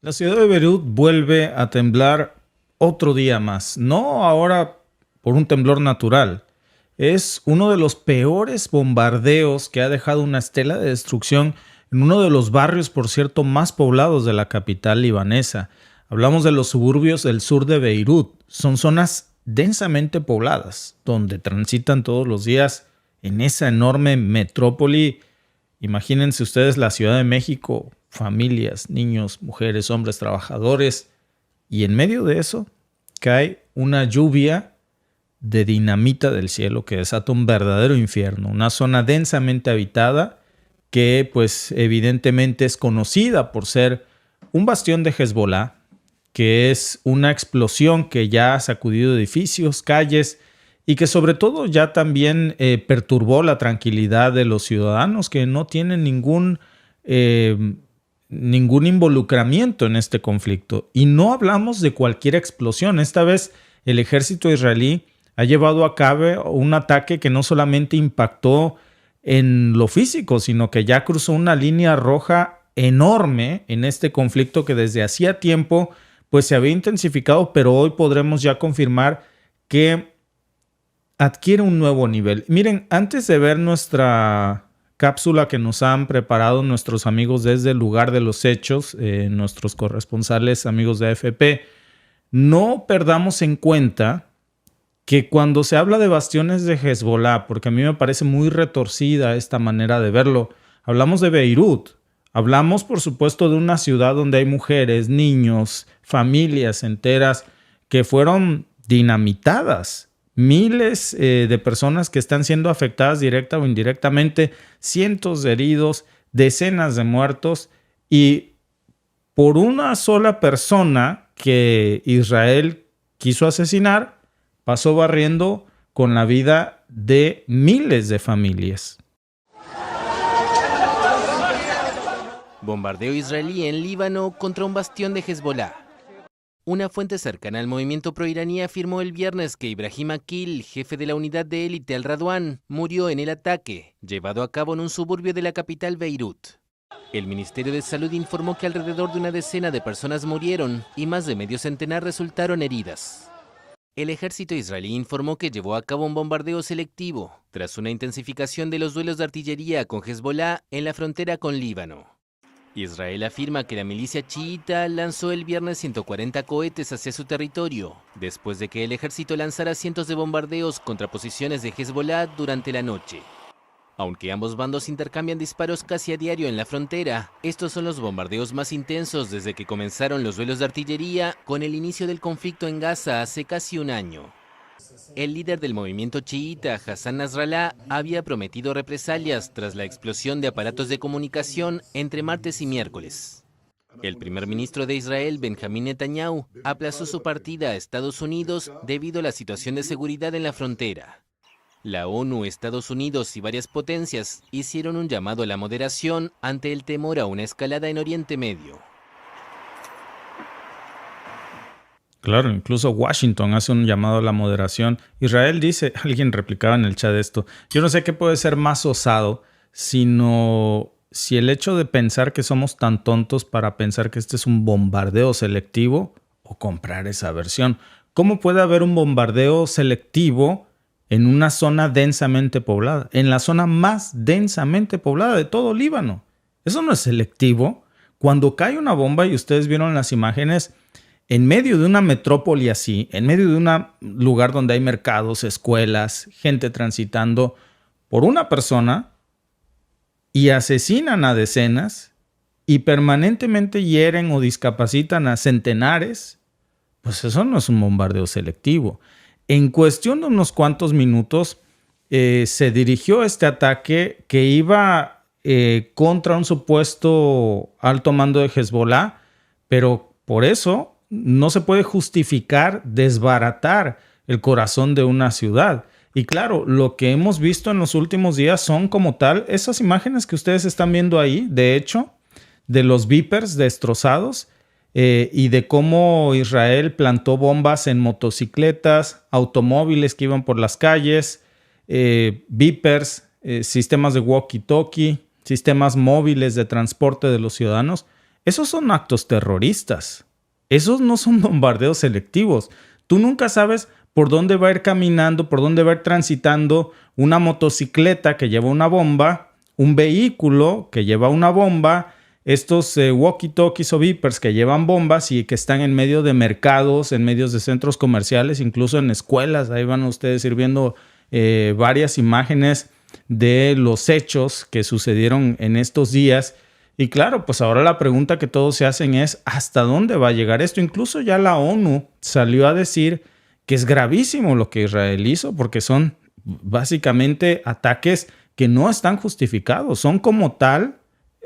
La ciudad de Beirut vuelve a temblar otro día más, no ahora por un temblor natural. Es uno de los peores bombardeos que ha dejado una estela de destrucción en uno de los barrios, por cierto, más poblados de la capital libanesa. Hablamos de los suburbios del sur de Beirut. Son zonas densamente pobladas, donde transitan todos los días en esa enorme metrópoli. Imagínense ustedes la Ciudad de México, familias, niños, mujeres, hombres, trabajadores, y en medio de eso cae una lluvia de dinamita del cielo que desata un verdadero infierno, una zona densamente habitada que pues evidentemente es conocida por ser un bastión de Hezbollah, que es una explosión que ya ha sacudido edificios, calles y que sobre todo ya también perturbó la tranquilidad de los ciudadanos que no tienen ningún involucramiento en este conflicto. Y no hablamos de cualquier explosión. Esta vez el ejército israelí ha llevado a cabo un ataque que no solamente impactó en lo físico, sino que ya cruzó una línea roja enorme en este conflicto que desde hacía tiempo pues se había intensificado, pero hoy podremos ya confirmar que adquiere un nuevo nivel. Miren, antes de ver nuestra cápsula que nos han preparado nuestros amigos desde el lugar de los hechos, nuestros corresponsales amigos de AFP, no perdamos en cuenta que cuando se habla de bastiones de Hezbollah, porque a mí me parece muy retorcida esta manera de verlo, hablamos de Beirut, hablamos por supuesto de una ciudad donde hay mujeres, niños, familias enteras que fueron dinamitadas, miles de personas que están siendo afectadas directa o indirectamente, cientos de heridos, decenas de muertos y por una sola persona que Israel quiso asesinar, pasó barriendo con la vida de miles de familias. Bombardeo israelí en Líbano contra un bastión de Hezbollah. Una fuente cercana al movimiento proiraní afirmó el viernes que Ibrahim Akil, jefe de la unidad de élite Al-Radwan, murió en el ataque, llevado a cabo en un suburbio de la capital Beirut. El Ministerio de Salud informó que alrededor de una decena de personas murieron y más de medio centenar resultaron heridas. El ejército israelí informó que llevó a cabo un bombardeo selectivo tras una intensificación de los duelos de artillería con Hezbollah en la frontera con Líbano. Israel afirma que la milicia chiita lanzó el viernes 140 cohetes hacia su territorio, después de que el ejército lanzara cientos de bombardeos contra posiciones de Hezbollah durante la noche. Aunque ambos bandos intercambian disparos casi a diario en la frontera, estos son los bombardeos más intensos desde que comenzaron los duelos de artillería con el inicio del conflicto en Gaza hace casi un año. El líder del movimiento chiita, Hassan Nasrallah, había prometido represalias tras la explosión de aparatos de comunicación entre martes y miércoles. El primer ministro de Israel, Benjamín Netanyahu, aplazó su partida a Estados Unidos debido a la situación de seguridad en la frontera. La ONU, Estados Unidos y varias potencias hicieron un llamado a la moderación ante el temor a una escalada en Oriente Medio. Claro, incluso Washington hace un llamado a la moderación. Israel dice, alguien replicaba en el chat esto, yo no sé qué puede ser más osado, sino si el hecho de pensar que somos tan tontos para pensar que este es un bombardeo selectivo o comprar esa versión. ¿Cómo puede haber un bombardeo selectivo en una zona densamente poblada? En la zona más densamente poblada de todo Líbano. Eso no es selectivo. Cuando cae una bomba, y ustedes vieron las imágenes, en medio de una metrópoli así, en medio de un lugar donde hay mercados, escuelas, gente transitando, por una persona, y asesinan a decenas, y permanentemente hieren o discapacitan a centenares, pues eso no es un bombardeo selectivo. En cuestión de unos cuantos minutos, se dirigió este ataque que iba contra un supuesto alto mando de Hezbollah, pero por eso no se puede justificar desbaratar el corazón de una ciudad. Y claro, lo que hemos visto en los últimos días son como tal esas imágenes que ustedes están viendo ahí, de hecho, de los Vipers destrozados y de cómo Israel plantó bombas en motocicletas, automóviles que iban por las calles, Vipers, sistemas de walkie-talkie, sistemas móviles de transporte de los ciudadanos. Esos son actos terroristas. Esos no son bombardeos selectivos. Tú nunca sabes por dónde va a ir caminando, por dónde va a ir transitando una motocicleta que lleva una bomba, un vehículo que lleva una bomba, estos walkie-talkies o beepers que llevan bombas y que están en medio de mercados, en medios de centros comerciales, incluso en escuelas. Ahí van ustedes ir viendo varias imágenes de los hechos que sucedieron en estos días. Y claro, pues ahora la pregunta que todos se hacen es ¿hasta dónde va a llegar esto? Incluso ya la ONU salió a decir que es gravísimo lo que Israel hizo porque son básicamente ataques que no están justificados. Son como tal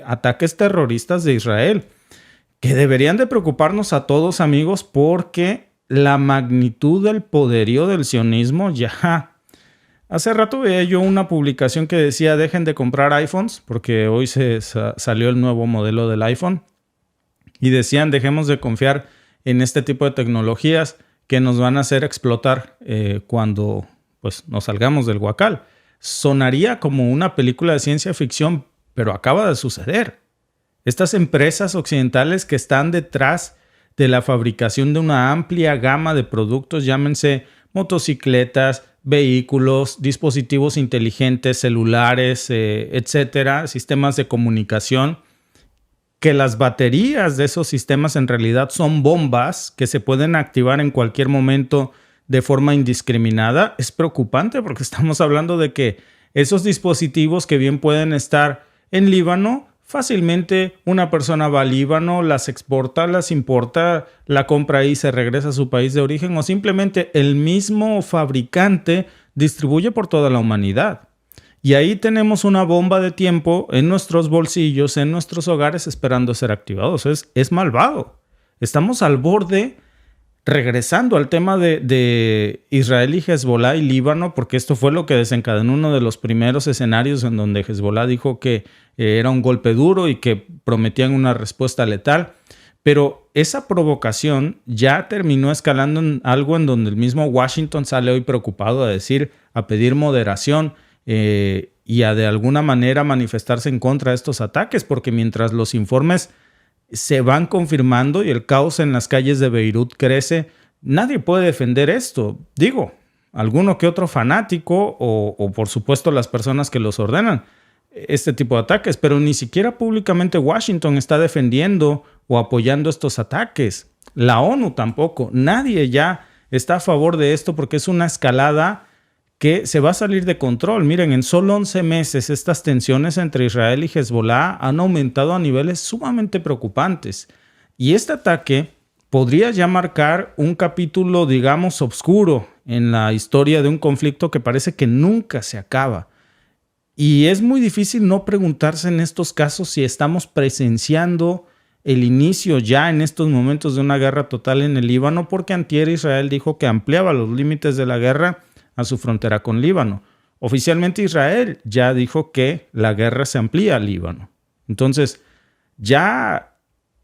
ataques terroristas de Israel que deberían de preocuparnos a todos, amigos, porque la magnitud del poderío del sionismo ya... Hace rato veía yo una publicación que decía dejen de comprar iPhones porque hoy salió el nuevo modelo del iPhone y decían dejemos de confiar en este tipo de tecnologías que nos van a hacer explotar cuando pues, nos salgamos del huacal. Sonaría como una película de ciencia ficción, pero acaba de suceder. Estas empresas occidentales que están detrás de la fabricación de una amplia gama de productos, llámense motocicletas, vehículos, dispositivos inteligentes, celulares, etcétera, sistemas de comunicación, que las baterías de esos sistemas en realidad son bombas que se pueden activar en cualquier momento de forma indiscriminada, es preocupante porque estamos hablando de que esos dispositivos que bien pueden estar en Líbano, fácilmente una persona va al Líbano, las exporta, las importa, la compra ahí y se regresa a su país de origen o simplemente el mismo fabricante distribuye por toda la humanidad. Y ahí tenemos una bomba de tiempo en nuestros bolsillos, en nuestros hogares esperando ser activados. Es malvado. Estamos al borde, regresando al tema de Israel y Hezbollah y Líbano, porque esto fue lo que desencadenó uno de los primeros escenarios en donde Hezbollah dijo que era un golpe duro y que prometían una respuesta letal. Pero esa provocación ya terminó escalando en algo en donde el mismo Washington sale hoy preocupado a pedir moderación y a de alguna manera manifestarse en contra de estos ataques, porque mientras los informes se van confirmando y el caos en las calles de Beirut crece, nadie puede defender esto. Digo, alguno que otro fanático o por supuesto las personas que los ordenan este tipo de ataques, pero ni siquiera públicamente Washington está defendiendo o apoyando estos ataques. La ONU tampoco. Nadie ya está a favor de esto porque es una escalada que se va a salir de control. Miren, en solo 11 meses estas tensiones entre Israel y Hezbollah han aumentado a niveles sumamente preocupantes. Y este ataque podría ya marcar un capítulo, digamos, oscuro en la historia de un conflicto que parece que nunca se acaba. Y es muy difícil no preguntarse en estos casos si estamos presenciando el inicio ya en estos momentos de una guerra total en el Líbano, porque antier Israel dijo que ampliaba los límites de la guerra a su frontera con Líbano. Oficialmente Israel ya dijo que la guerra se amplía al Líbano. Entonces, ya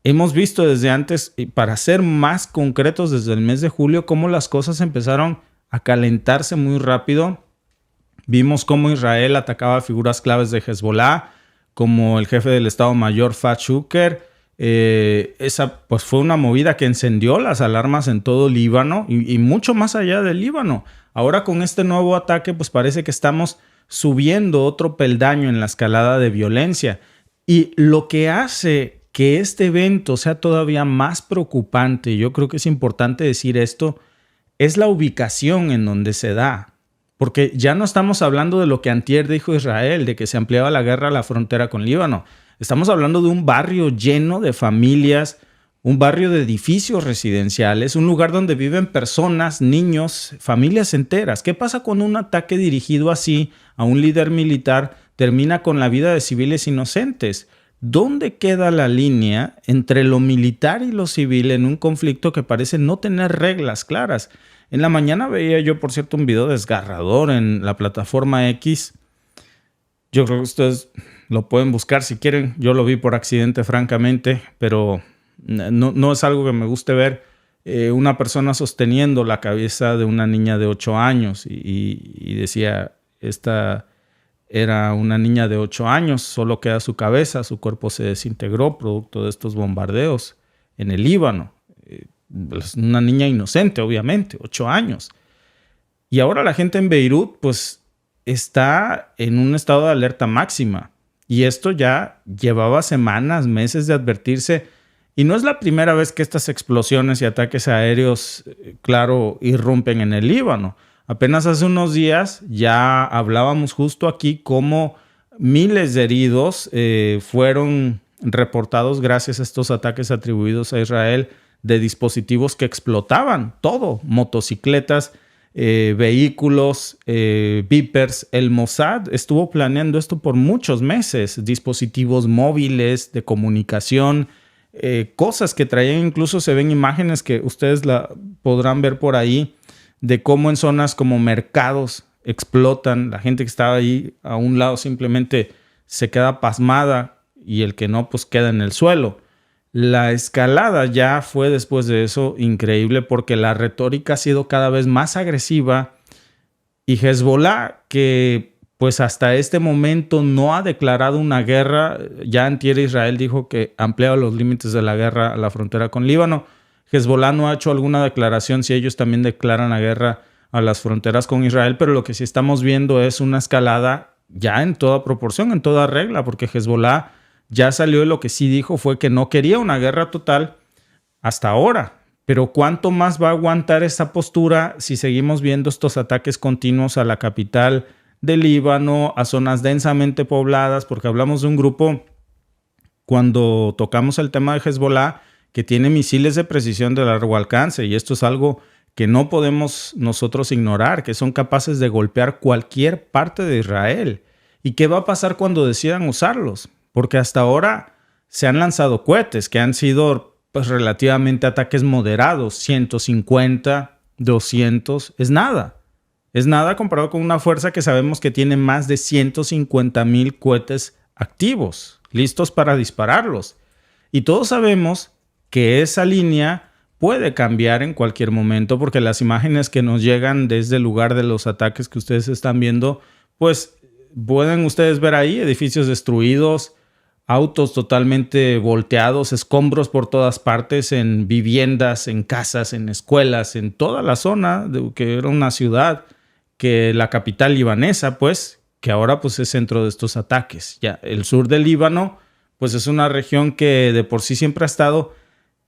hemos visto desde antes, y para ser más concretos desde el mes de julio, cómo las cosas empezaron a calentarse muy rápido. Vimos cómo Israel atacaba figuras claves de Hezbollah, como el jefe del Estado Mayor, Fahd Shukr. Esa pues fue una movida que encendió las alarmas en todo Líbano y mucho más allá del Líbano. Ahora con este nuevo ataque pues parece que estamos subiendo otro peldaño en la escalada de violencia. Y lo que hace que este evento sea todavía más preocupante, y yo creo que es importante decir esto, es la ubicación en donde se da. Porque ya no estamos hablando de lo que antier dijo Israel, de que se ampliaba la guerra a la frontera con Líbano. Estamos hablando de un barrio lleno de familias, un barrio de edificios residenciales, un lugar donde viven personas, niños, familias enteras. ¿Qué pasa cuando un ataque dirigido así a un líder militar termina con la vida de civiles inocentes? ¿Dónde queda la línea entre lo militar y lo civil en un conflicto que parece no tener reglas claras? En la mañana veía yo, por cierto, un video desgarrador en la plataforma X. Yo creo que ustedes lo pueden buscar si quieren. Yo lo vi por accidente, francamente, pero no es algo que me guste ver. Una persona sosteniendo la cabeza de una niña de 8 años y decía, esta era una niña de 8 años, solo queda su cabeza, su cuerpo se desintegró producto de estos bombardeos en el Líbano. Es una niña inocente, obviamente, 8 años. Y ahora la gente en Beirut, pues, está en un estado de alerta máxima. Y esto ya llevaba semanas, meses de advertirse. Y no es la primera vez que estas explosiones y ataques aéreos, claro, irrumpen en el Líbano. Apenas hace unos días ya hablábamos justo aquí cómo miles de heridos fueron reportados gracias a estos ataques atribuidos a Israel de dispositivos que explotaban todo, motocicletas, vehículos, Vipers. El Mossad estuvo planeando esto por muchos meses, dispositivos móviles de comunicación, cosas que traían, incluso se ven imágenes que ustedes la podrán ver por ahí, de cómo en zonas como mercados explotan, la gente que estaba ahí a un lado simplemente se queda pasmada y el que no, pues queda en el suelo. La escalada ya fue después de eso increíble porque la retórica ha sido cada vez más agresiva y Hezbollah, que pues hasta este momento no ha declarado una guerra, ya antier Israel dijo que ampliaba los límites de la guerra a la frontera con Líbano. Hezbollah no ha hecho alguna declaración si ellos también declaran la guerra a las fronteras con Israel, pero lo que sí estamos viendo es una escalada ya en toda proporción, en toda regla, porque Hezbollah ya salió y lo que sí dijo fue que no quería una guerra total hasta ahora. Pero ¿cuánto más va a aguantar esta postura si seguimos viendo estos ataques continuos a la capital del Líbano, a zonas densamente pobladas? Porque hablamos de un grupo, cuando tocamos el tema de Hezbollah, que tiene misiles de precisión de largo alcance, y esto es algo que no podemos nosotros ignorar, que son capaces de golpear cualquier parte de Israel. ¿Y qué va a pasar cuando decidan usarlos? Porque hasta ahora se han lanzado cohetes que han sido pues, relativamente ataques moderados, 150, 200, es nada. Es nada comparado con una fuerza que sabemos que tiene más de 150,000 cohetes activos, listos para dispararlos. Y todos sabemos que esa línea puede cambiar en cualquier momento porque las imágenes que nos llegan desde el lugar de los ataques que ustedes están viendo, pues pueden ustedes ver ahí edificios destruidos, autos totalmente volteados, escombros por todas partes, en viviendas, en casas, en escuelas, en toda la zona que era una ciudad, que la capital libanesa, pues, que ahora pues es centro de estos ataques. Ya el sur del Líbano, pues es una región que de por sí siempre ha estado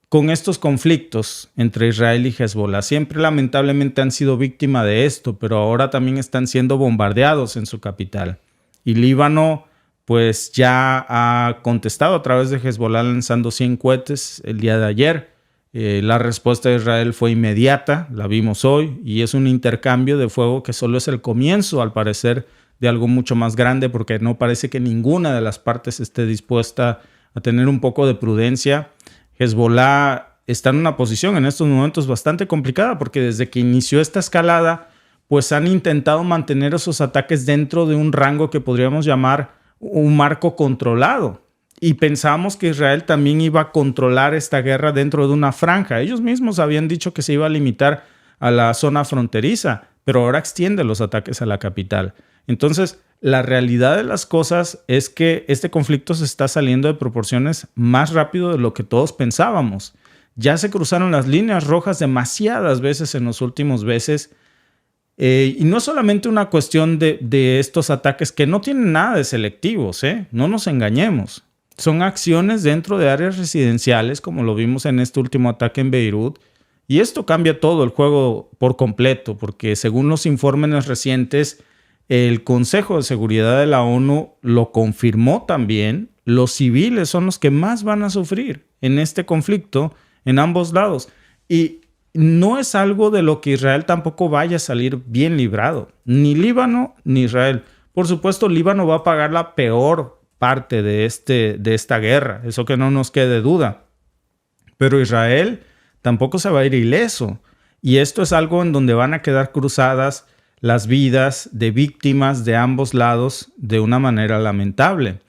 con estos conflictos entre Israel y Hezbollah. Siempre lamentablemente han sido víctima de esto, pero ahora también están siendo bombardeados en su capital. Y Líbano pues ya ha contestado a través de Hezbollah lanzando 100 cohetes el día de ayer. La respuesta de Israel fue inmediata, la vimos hoy, y es un intercambio de fuego que solo es el comienzo, al parecer, de algo mucho más grande, porque no parece que ninguna de las partes esté dispuesta a tener un poco de prudencia. Hezbollah está en una posición en estos momentos bastante complicada porque desde que inició esta escalada, pues han intentado mantener esos ataques dentro de un rango que podríamos llamar un marco controlado. Y pensamos que Israel también iba a controlar esta guerra dentro de una franja. Ellos mismos habían dicho que se iba a limitar a la zona fronteriza, pero ahora extiende los ataques a la capital. Entonces, la realidad de las cosas es que este conflicto se está saliendo de proporciones más rápido de lo que todos pensábamos. Ya se cruzaron las líneas rojas demasiadas veces en los últimos meses. Y no es solamente una cuestión de estos ataques que no tienen nada de selectivos, no nos engañemos. Son acciones dentro de áreas residenciales, como lo vimos en este último ataque en Beirut. Y esto cambia todo el juego por completo, porque según los informes recientes, el Consejo de Seguridad de la ONU lo confirmó también. Los civiles son los que más van a sufrir en este conflicto en ambos lados. Y no es algo de lo que Israel tampoco vaya a salir bien librado. Ni Líbano ni Israel. Por supuesto, Líbano va a pagar la peor parte de esta guerra. Eso que no nos quede duda. Pero Israel tampoco se va a ir ileso. Y esto es algo en donde van a quedar cruzadas las vidas de víctimas de ambos lados de una manera lamentable.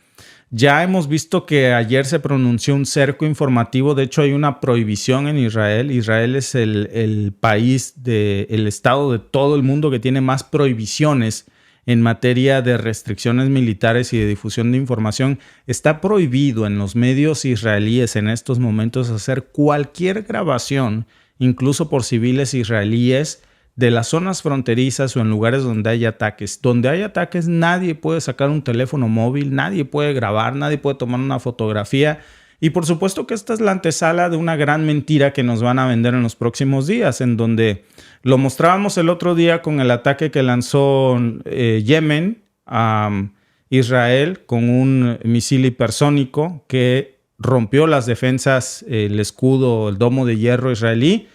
Ya hemos visto que ayer se pronunció un cerco informativo. De hecho, hay una prohibición en Israel. Israel es el país, el estado de todo el mundo que tiene más prohibiciones en materia de restricciones militares y de difusión de información, está prohibido en los medios israelíes en estos momentos hacer cualquier grabación, incluso por civiles israelíes, de las zonas fronterizas o en lugares donde hay ataques. Donde hay ataques nadie puede sacar un teléfono móvil, nadie puede grabar, nadie puede tomar una fotografía. Y por supuesto que esta es la antesala de una gran mentira que nos van a vender en los próximos días, en donde lo mostrábamos el otro día con el ataque que lanzó Yemen a Israel con un misil hipersónico que rompió las defensas, el escudo, el domo de hierro israelí,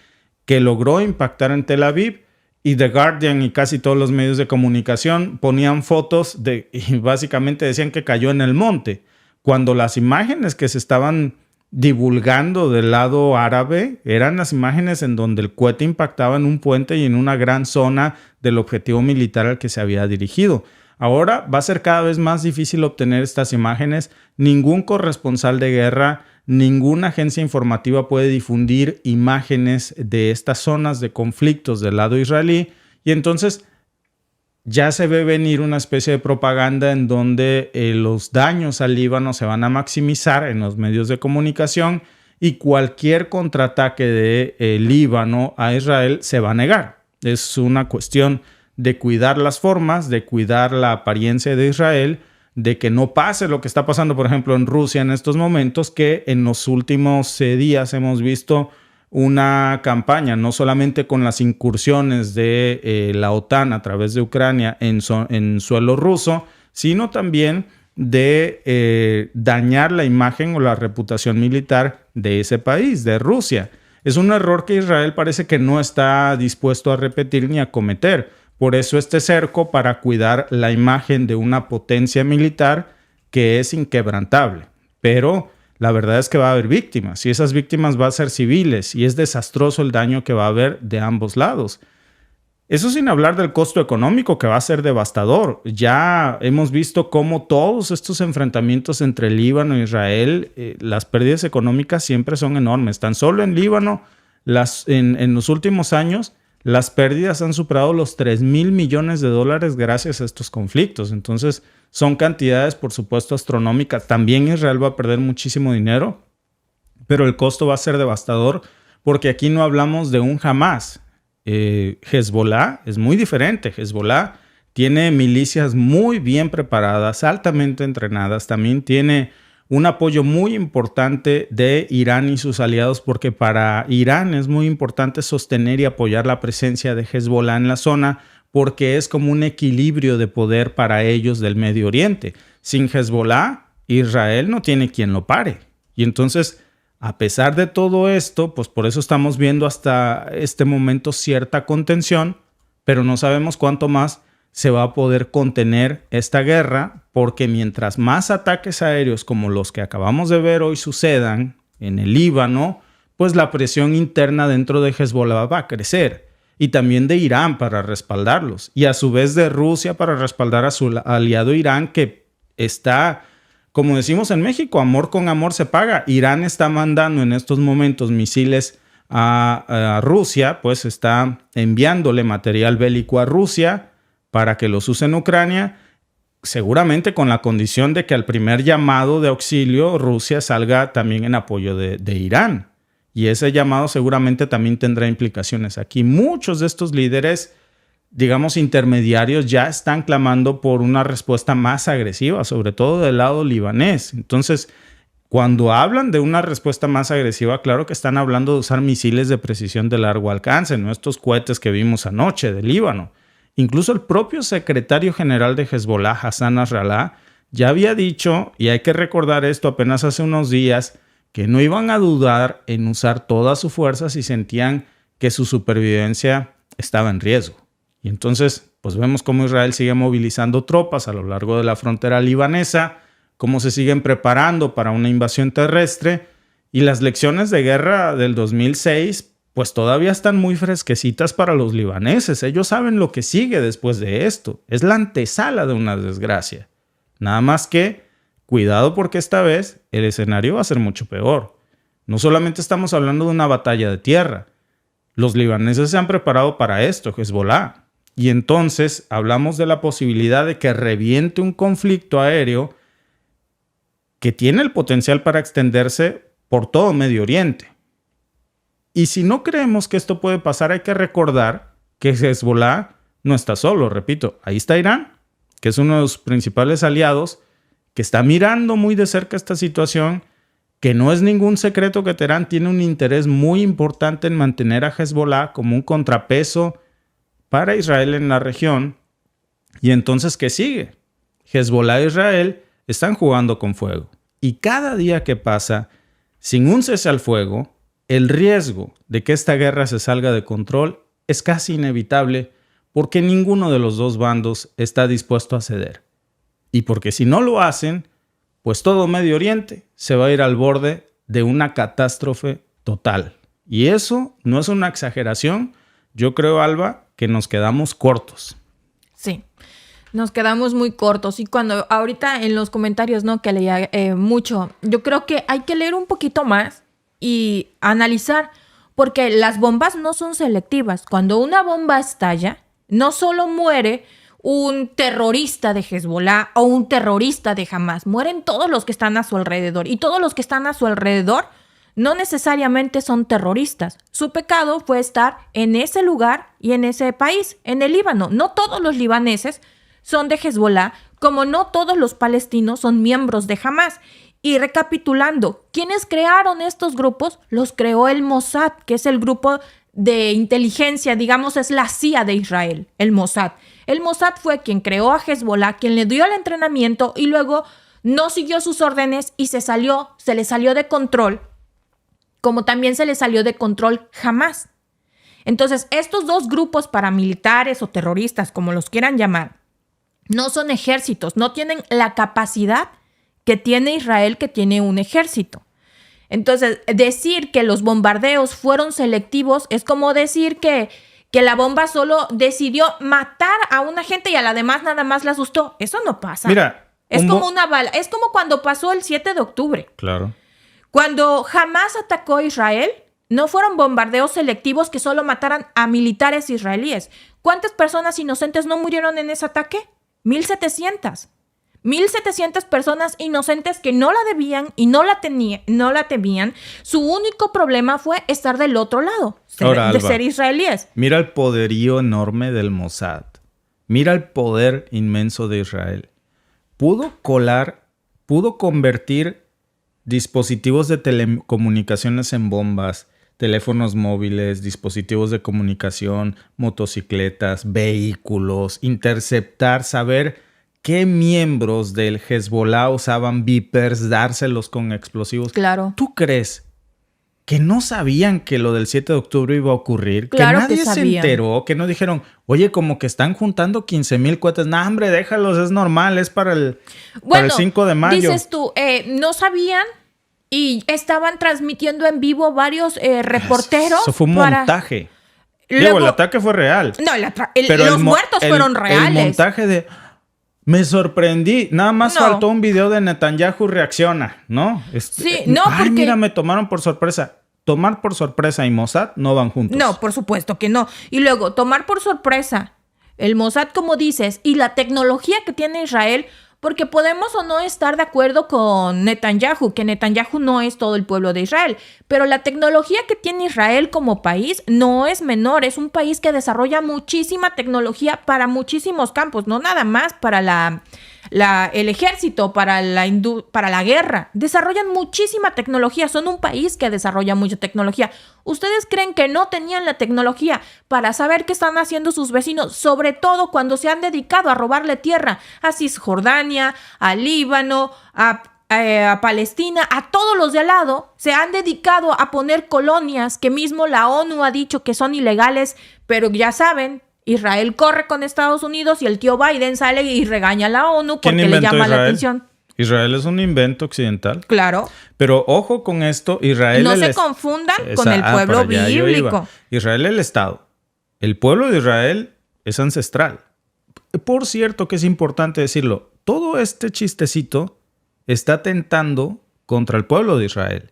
que logró impactar en Tel Aviv. Y The Guardian y casi todos los medios de comunicación ponían fotos y básicamente decían que cayó en el monte, cuando las imágenes que se estaban divulgando del lado árabe eran las imágenes en donde el cohete impactaba en un puente y en una gran zona del objetivo militar al que se había dirigido. Ahora va a ser cada vez más difícil obtener estas imágenes. Ningún corresponsal de guerra, ninguna agencia informativa puede difundir imágenes de estas zonas de conflictos del lado israelí. Y entonces ya se ve venir una especie de propaganda en donde los daños al Líbano se van a maximizar en los medios de comunicación y cualquier contraataque de Líbano a Israel se va a negar. Es una cuestión de cuidar las formas, de cuidar la apariencia de Israel, de que no pase lo que está pasando, por ejemplo, en Rusia en estos momentos, que en los últimos días hemos visto una campaña, no solamente con las incursiones de la OTAN a través de Ucrania en suelo ruso, sino también de dañar la imagen o la reputación militar de ese país, de Rusia. Es un error que Israel parece que no está dispuesto a repetir ni a cometer. Por eso este cerco, para cuidar la imagen de una potencia militar que es inquebrantable. Pero la verdad es que va a haber víctimas y esas víctimas van a ser civiles y es desastroso el daño que va a haber de ambos lados. Eso sin hablar del costo económico que va a ser devastador. Ya hemos visto cómo todos estos enfrentamientos entre Líbano e Israel, las pérdidas económicas siempre son enormes. Tan solo en Líbano, en los últimos años, las pérdidas han superado los $3,000 millones gracias a estos conflictos. Entonces, son cantidades, por supuesto, astronómicas. También Israel va a perder muchísimo dinero, pero el costo va a ser devastador porque aquí no hablamos de un Hamas. Hezbollah es muy diferente. Hezbollah tiene milicias muy bien preparadas, altamente entrenadas. También tiene un apoyo muy importante de Irán y sus aliados, porque para Irán es muy importante sostener y apoyar la presencia de Hezbollah en la zona, porque es como un equilibrio de poder para ellos del Medio Oriente. Sin Hezbollah, Israel no tiene quien lo pare. Y entonces, a pesar de todo esto, pues por eso estamos viendo hasta este momento cierta contención, pero no sabemos cuánto más se va a poder contener esta guerra, porque mientras más ataques aéreos como los que acabamos de ver hoy sucedan en el Líbano, pues la presión interna dentro de Hezbollah va a crecer, y también de Irán para respaldarlos, y a su vez de Rusia para respaldar a su aliado Irán, que está, como decimos en México, amor con amor se paga. Irán está mandando en estos momentos misiles a Rusia, pues está enviándole material bélico a Rusia para que los use en Ucrania, seguramente con la condición de que al primer llamado de auxilio Rusia salga también en apoyo de Irán. Y ese llamado seguramente también tendrá implicaciones aquí. Muchos de estos líderes, digamos intermediarios, ya están clamando por una respuesta más agresiva, sobre todo del lado libanés. Entonces, cuando hablan de una respuesta más agresiva, claro que están hablando de usar misiles de precisión de largo alcance, no estos cohetes que vimos anoche de Líbano. Incluso el propio secretario general de Hezbollah, Hassan Nasrallah, ya había dicho, y hay que recordar esto apenas hace unos días, que no iban a dudar en usar toda su fuerza si sentían que su supervivencia estaba en riesgo. Y entonces, pues vemos cómo Israel sigue movilizando tropas a lo largo de la frontera libanesa, cómo se siguen preparando para una invasión terrestre, y las lecciones de guerra del 2006 pues todavía están muy fresquecitas para los libaneses. Ellos saben lo que sigue después de esto. Es la antesala de una desgracia. Nada más que, cuidado porque esta vez el escenario va a ser mucho peor. No solamente estamos hablando de una batalla de tierra. Los libaneses se han preparado para esto, Hezbollah. Y entonces hablamos de la posibilidad de que reviente un conflicto aéreo que tiene el potencial para extenderse por todo Medio Oriente. Y si no creemos que esto puede pasar, hay que recordar que Hezbollah no está solo, repito. Ahí está Irán, que es uno de sus principales aliados, que está mirando muy de cerca esta situación, que no es ningún secreto que Teherán tiene un interés muy importante en mantener a Hezbollah como un contrapeso para Israel en la región. Y entonces, ¿qué sigue? Hezbollah e Israel están jugando con fuego. Y cada día que pasa sin un cese al fuego, el riesgo de que esta guerra se salga de control es casi inevitable porque ninguno de los dos bandos está dispuesto a ceder. Y porque si no lo hacen, pues todo Medio Oriente se va a ir al borde de una catástrofe total. Y eso no es una exageración. Yo creo, Alba, que nos quedamos cortos. Sí, nos quedamos muy cortos. Y cuando ahorita en los comentarios, ¿no? Que leía mucho, yo creo que hay que leer un poquito más y analizar, porque las bombas no son selectivas. Cuando una bomba estalla, no solo muere un terrorista de Hezbollah o un terrorista de Hamas, mueren todos los que están a su alrededor. Y todos los que están a su alrededor no necesariamente son terroristas. Su pecado fue estar en ese lugar y en ese país, en el Líbano. No todos los libaneses son de Hezbollah, como no todos los palestinos son miembros de Hamas. Y recapitulando, ¿quiénes crearon estos grupos? Los creó el Mossad, que es el grupo de inteligencia, digamos, es la CIA de Israel, el Mossad. El Mossad fue quien creó a Hezbollah, quien le dio el entrenamiento y luego no siguió sus órdenes y se le salió de control, como también se le salió de control Hamas. Entonces, estos dos grupos paramilitares o terroristas, como los quieran llamar, no son ejércitos, no tienen la capacidad que tiene Israel, que tiene un ejército. Entonces, decir que los bombardeos fueron selectivos es como decir que la bomba solo decidió matar a una gente y a la demás nada más la asustó. Eso no pasa. Mira, es como una bala. Es como cuando pasó el 7 de octubre. Claro. Cuando Hamas atacó a Israel, no fueron bombardeos selectivos que solo mataran a militares israelíes. ¿Cuántas personas inocentes no murieron en ese ataque? 1,700. 1,700 personas inocentes que no la debían y no la temían. Su único problema fue estar del otro lado, Ahora, de Alba, ser israelíes. Mira el poderío enorme del Mossad. Mira el poder inmenso de Israel. Pudo convertir dispositivos de telecomunicaciones en bombas, teléfonos móviles, dispositivos de comunicación, motocicletas, vehículos, interceptar, saber qué miembros del Hezbollah usaban Vipers, dárselos con explosivos. Claro. ¿Tú crees que no sabían que lo del 7 de octubre iba a ocurrir? Claro que nadie que se sabían. enteró, que no dijeron, oye, como que están juntando 15,000 cohetes. No, hombre, déjalos, es normal, es para el 5 de mayo. Dices tú, no sabían y estaban transmitiendo en vivo varios reporteros. Eso fue un montaje. Luego, el ataque fue real. No, los muertos fueron reales. El montaje de... Me sorprendí. Nada más faltó un video de Netanyahu reacciona, ¿no? Sí, no, ay, porque... mira, me tomaron por sorpresa. Tomar por sorpresa y Mossad no van juntos. No, por supuesto que no. Y luego, tomar por sorpresa el Mossad, como dices, y la tecnología que tiene Israel, porque podemos o no estar de acuerdo con Netanyahu, que Netanyahu no es todo el pueblo de Israel, pero la tecnología que tiene Israel como país no es menor. Es un país que desarrolla muchísima tecnología para muchísimos campos, no nada más para el ejército, para la guerra. Desarrollan muchísima tecnología, son un país que desarrolla mucha tecnología. ¿Ustedes creen que no tenían la tecnología para saber qué están haciendo sus vecinos? Sobre todo cuando se han dedicado a robarle tierra a Cisjordania, a Líbano, a Palestina, a todos los de al lado. Se han dedicado a poner colonias que mismo la ONU ha dicho que son ilegales, pero ya saben, Israel corre con Estados Unidos y el tío Biden sale y regaña a la ONU porque le llama la atención. Israel es un invento occidental. Claro. Pero ojo con esto, Israel... No se confundan con el pueblo bíblico. Israel es el Estado. El pueblo de Israel es ancestral. Por cierto que es importante decirlo, todo este chistecito está tentando contra el pueblo de Israel.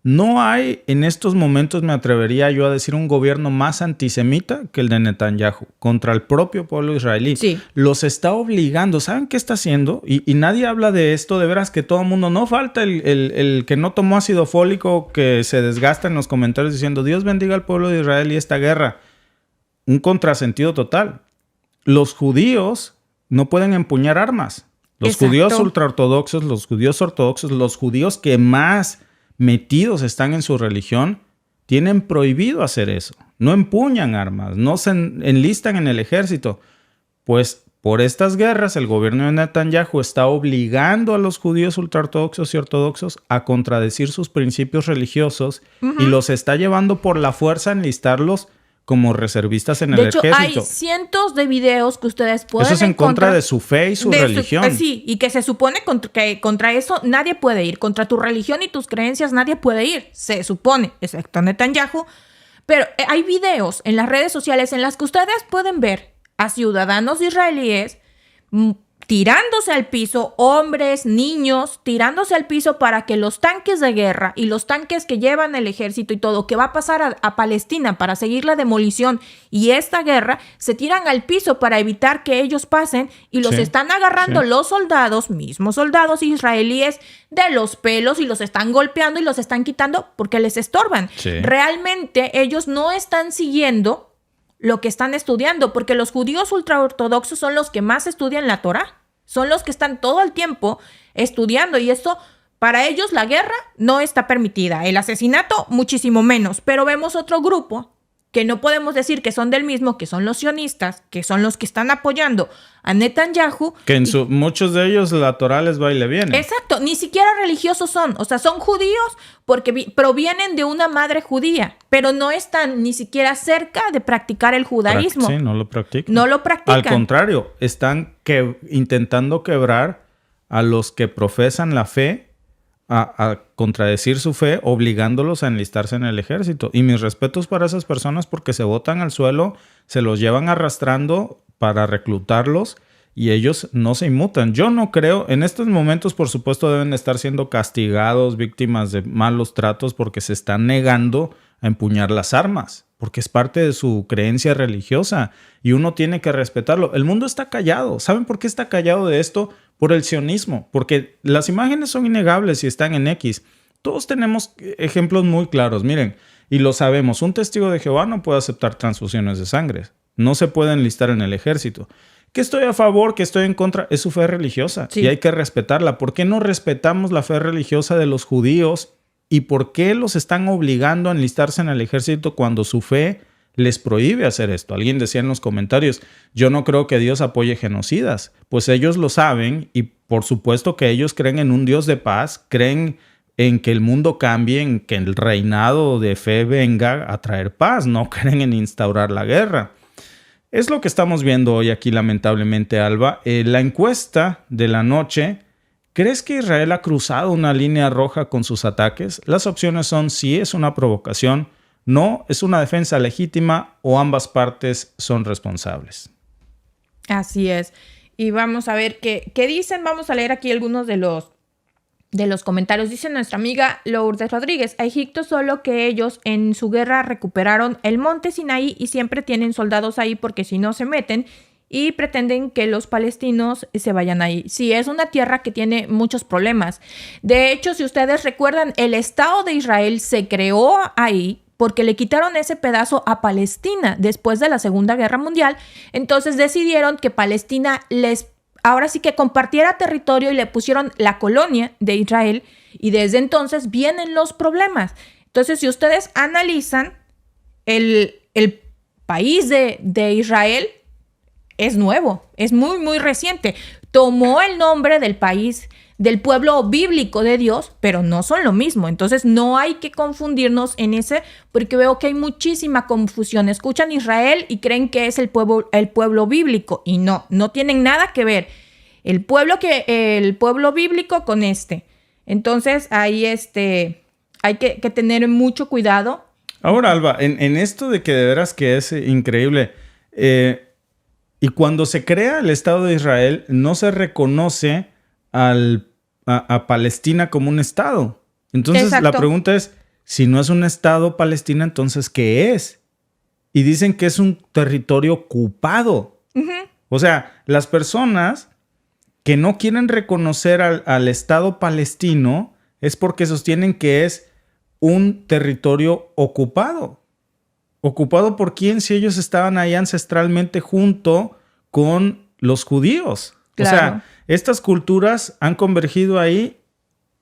No hay en estos momentos, me atrevería yo a decir, un gobierno más antisemita que el de Netanyahu contra el propio pueblo israelí. Sí. Los está obligando. ¿Saben qué está haciendo? Y nadie habla de esto. De veras que todo el mundo, no falta el que no tomó ácido fólico, que se desgasta en los comentarios diciendo Dios bendiga al pueblo de Israel y esta guerra. Un contrasentido total. Los judíos no pueden empuñar armas. Los judíos ultraortodoxos, los judíos ortodoxos, los judíos que más metidos están en su religión, tienen prohibido hacer eso. No empuñan armas, no se enlistan en el ejército. Pues por estas guerras el gobierno de Netanyahu está obligando a los judíos ultraortodoxos y ortodoxos a contradecir sus principios religiosos y los está llevando por la fuerza a enlistarlos como reservistas en el ejército. De hecho, hay cientos de videos que ustedes pueden encontrar. Eso es en contra de su fe y su religión. Sí, y que se supone que contra eso nadie puede ir. Contra tu religión y tus creencias nadie puede ir. Se supone, excepto Netanyahu. Pero hay videos en las redes sociales en las que ustedes pueden ver a ciudadanos israelíes tirándose al piso, hombres, niños, tirándose al piso para que los tanques de guerra y los tanques que llevan el ejército y todo, que va a pasar a Palestina para seguir la demolición y esta guerra, se tiran al piso para evitar que ellos pasen y los están agarrando los soldados, mismos soldados israelíes, de los pelos y los están golpeando y los están quitando porque les estorban. Sí. Realmente ellos no están siguiendo lo que están estudiando, porque los judíos ultraortodoxos son los que más estudian la Torá. Son los que están todo el tiempo estudiando y esto, para ellos la guerra no está permitida. El asesinato muchísimo menos. Pero vemos otro grupo que no podemos decir que son del mismo, que son los sionistas, que son los que están apoyando a Netanyahu. Que muchos de ellos la Torá les va y le viene. Exacto, ni siquiera religiosos son. O sea, son judíos porque provienen de una madre judía, pero no están ni siquiera cerca de practicar el judaísmo. Sí, no lo practican. No lo practican. Al contrario, están intentando quebrar a los que profesan la fe, a contradecir su fe, obligándolos a enlistarse en el ejército. Y mis respetos para esas personas porque se botan al suelo, se los llevan arrastrando para reclutarlos y ellos no se inmutan. Yo no creo, en estos momentos por supuesto deben estar siendo castigados, víctimas de malos tratos porque se están negando a empuñar las armas, porque es parte de su creencia religiosa y uno tiene que respetarlo. El mundo está callado. ¿Saben por qué está callado de esto? Por el sionismo, porque las imágenes son innegables y están en X. Todos tenemos ejemplos muy claros, miren, y lo sabemos. Un testigo de Jehová no puede aceptar transfusiones de sangre. No se puede enlistar en el ejército. Que estoy a favor, que estoy en contra, es su fe religiosa y hay que respetarla. ¿Por qué no respetamos la fe religiosa de los judíos? ¿Y por qué los están obligando a enlistarse en el ejército cuando su fe les prohíbe hacer esto? Alguien decía en los comentarios, yo no creo que Dios apoye genocidas. Pues ellos lo saben y por supuesto que ellos creen en un Dios de paz, creen en que el mundo cambie, en que el reinado de fe venga a traer paz, no creen en instaurar la guerra. Es lo que estamos viendo hoy aquí lamentablemente, Alba. La encuesta de la noche, ¿crees que Israel ha cruzado una línea roja con sus ataques? Las opciones son sí, es una provocación, no, es una defensa legítima o ambas partes son responsables. Así es. Y vamos a ver qué dicen. Vamos a leer aquí algunos de los comentarios. Dice nuestra amiga Lourdes Rodríguez: a Egipto solo que ellos en su guerra recuperaron el monte Sinaí y siempre tienen soldados ahí porque si no se meten y pretenden que los palestinos se vayan ahí. Sí, es una tierra que tiene muchos problemas. De hecho, si ustedes recuerdan, el Estado de Israel se creó ahí porque le quitaron ese pedazo a Palestina después de la Segunda Guerra Mundial. Entonces decidieron que Palestina ahora sí que compartiera territorio y le pusieron la colonia de Israel y desde entonces vienen los problemas. Entonces, si ustedes analizan, el país de Israel es nuevo, es muy, muy reciente. Tomó el nombre del país, del pueblo bíblico de Dios, pero no son lo mismo. Entonces no hay que confundirnos en ese, porque veo que hay muchísima confusión. Escuchan Israel y creen que es el pueblo bíblico y no tienen nada que ver el pueblo bíblico con este. Entonces ahí hay que tener mucho cuidado. Ahora, Alba, en esto de que de veras que es increíble, y cuando se crea el Estado de Israel, no se reconoce a Palestina como un Estado. Entonces, exacto, la pregunta es, Si no es un estado Palestina, entonces ¿qué es? Y dicen que es un territorio ocupado. O sea, las personas que no quieren reconocer al Estado palestino es porque sostienen que es un territorio ocupado. ¿Ocupado por quién? Si ellos estaban ahí ancestralmente junto con los judíos. Claro. O sea, estas culturas han convergido ahí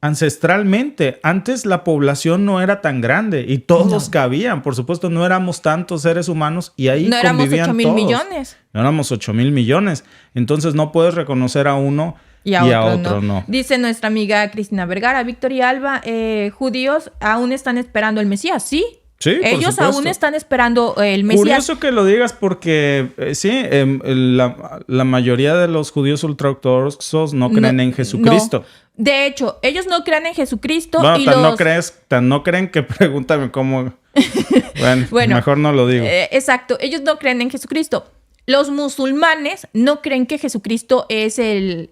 ancestralmente. Antes la población no era tan grande y todos cabían. Por supuesto, no éramos tantos seres humanos y ahí no convivían éramos 8,000 millones. No éramos 8,000 millones. Entonces no puedes reconocer a uno y a otro no. Dice nuestra amiga Cristina Vergara, Víctor y Alba, judíos aún están esperando el Mesías, ¿sí? Sí, ellos por aún están esperando el Mesías. Curioso que lo digas porque la mayoría de los judíos ultraortodoxos no creen en Jesucristo. No. De hecho, ellos no creen en Jesucristo. No, no creen que pregúntame cómo. Bueno, mejor no lo digo. Exacto, ellos no creen en Jesucristo. Los musulmanes no creen que Jesucristo es el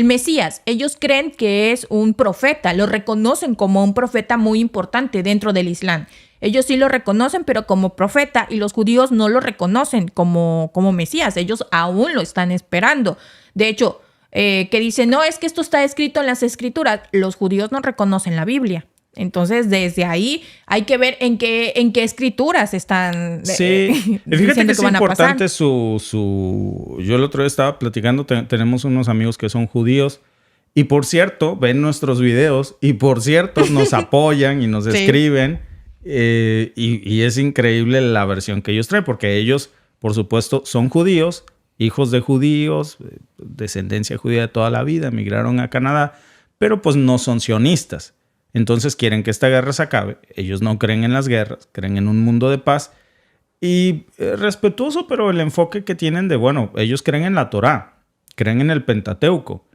Mesías. Ellos creen que es un profeta. Lo reconocen como un profeta muy importante dentro del Islam. Ellos sí lo reconocen, pero como profeta. Y los judíos no lo reconocen como Mesías. Ellos aún lo están esperando. De hecho, que dicen, no, es que esto está escrito en las Escrituras. Los judíos no reconocen la Biblia. Entonces, desde ahí hay que ver en qué escrituras están. Sí, fíjate que es importante Yo el otro día estaba platicando, tenemos unos amigos que son judíos y por cierto, ven nuestros videos y por cierto nos apoyan y nos escriben y es increíble la versión que ellos traen porque ellos, por supuesto, son judíos, hijos de judíos, descendencia judía de toda la vida, emigraron a Canadá, pero pues no son sionistas. Entonces quieren que esta guerra se acabe. Ellos no creen en las guerras, creen en un mundo de paz. Y respetuoso, pero el enfoque que tienen ellos creen en la Torá, creen en el Pentateuco.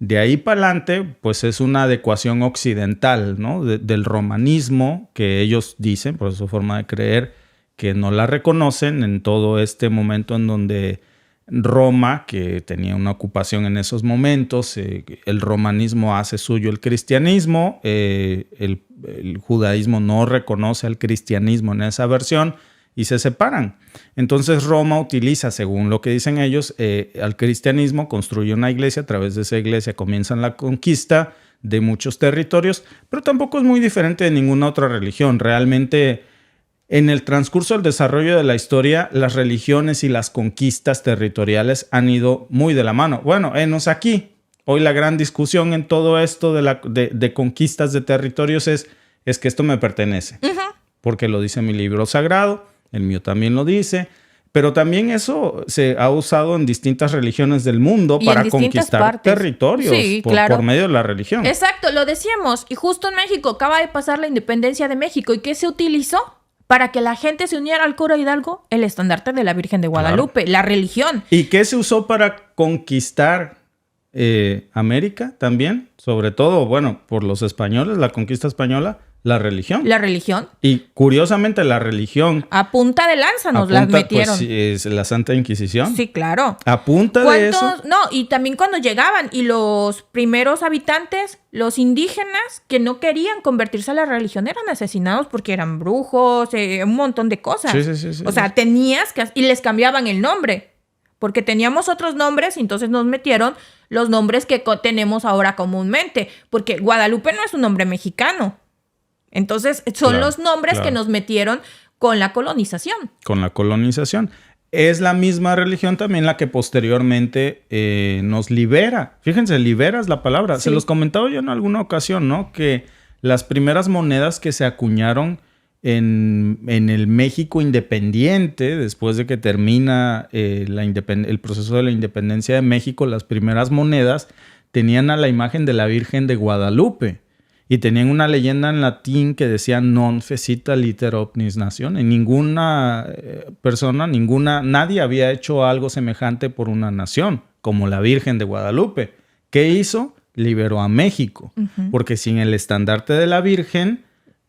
De ahí para adelante, pues es una adecuación occidental, ¿no? Del romanismo que ellos dicen, por su forma de creer, que no la reconocen en todo este momento en donde Roma, que tenía una ocupación en esos momentos, el romanismo hace suyo el cristianismo, el judaísmo no reconoce al cristianismo en esa versión y se separan. Entonces Roma utiliza, según lo que dicen ellos, al cristianismo, construye una iglesia, a través de esa iglesia comienzan la conquista de muchos territorios, pero tampoco es muy diferente de ninguna otra religión. Realmente en el transcurso del desarrollo de la historia, las religiones y las conquistas territoriales han ido muy de la mano. Bueno, enos aquí. Hoy la gran discusión en todo esto de conquistas de territorios es que esto me pertenece. Porque lo dice mi libro sagrado, el mío también lo dice. Pero también eso se ha usado en distintas religiones del mundo para conquistar territorios por medio de la religión. Exacto, lo decíamos. Y justo en México acaba de pasar la independencia de México. ¿Y qué se utilizó? Para que la gente se uniera al coro Hidalgo, el estandarte de la Virgen de Guadalupe, la religión. ¿Y qué se usó para conquistar América también? Sobre todo, por los españoles, la conquista española, la religión. La religión. Y curiosamente la religión... A punta de lanza nos las metieron. Pues, es la Santa Inquisición. Sí, claro. A punta de eso... No, y también cuando llegaban y los primeros habitantes, los indígenas que no querían convertirse a la religión eran asesinados porque eran brujos, un montón de cosas. Sí. O sea, tenías que... Y les cambiaban el nombre. Porque teníamos otros nombres y entonces nos metieron los nombres que tenemos ahora comúnmente. Porque Guadalupe no es un nombre mexicano. Entonces, son los nombres que nos metieron con la colonización. Con la colonización. Es la misma religión también la que posteriormente nos libera. Fíjense, libera es la palabra. Sí. Se los comentaba yo en alguna ocasión, ¿no? Que las primeras monedas que se acuñaron en el México independiente, después de que termina el proceso de la independencia de México, las primeras monedas tenían a la imagen de la Virgen de Guadalupe. Y tenían una leyenda en latín que decía non fecita litera omnis nationem. Ninguna persona, nadie había hecho algo semejante por una nación, como la Virgen de Guadalupe. ¿Qué hizo? Liberó a México. Porque sin el estandarte de la Virgen,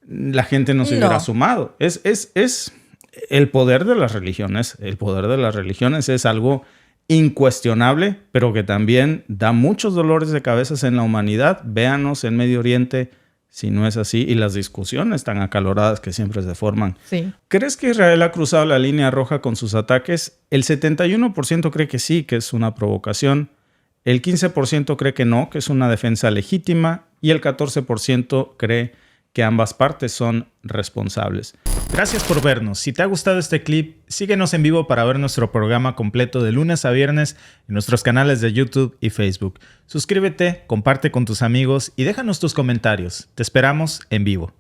la gente no se hubiera sumado. Es el poder de las religiones. El poder de las religiones es algo incuestionable, pero que también da muchos dolores de cabeza en la humanidad. Véanos en Medio Oriente, si no es así, y las discusiones tan acaloradas que siempre se forman. Sí. ¿Crees que Israel ha cruzado la línea roja con sus ataques? El 71% cree que sí, que es una provocación. El 15% cree que no, que es una defensa legítima. Y el 14% cree que ambas partes son responsables. Gracias por vernos. Si te ha gustado este clip, síguenos en vivo para ver nuestro programa completo de lunes a viernes en nuestros canales de YouTube y Facebook. Suscríbete, comparte con tus amigos y déjanos tus comentarios. Te esperamos en vivo.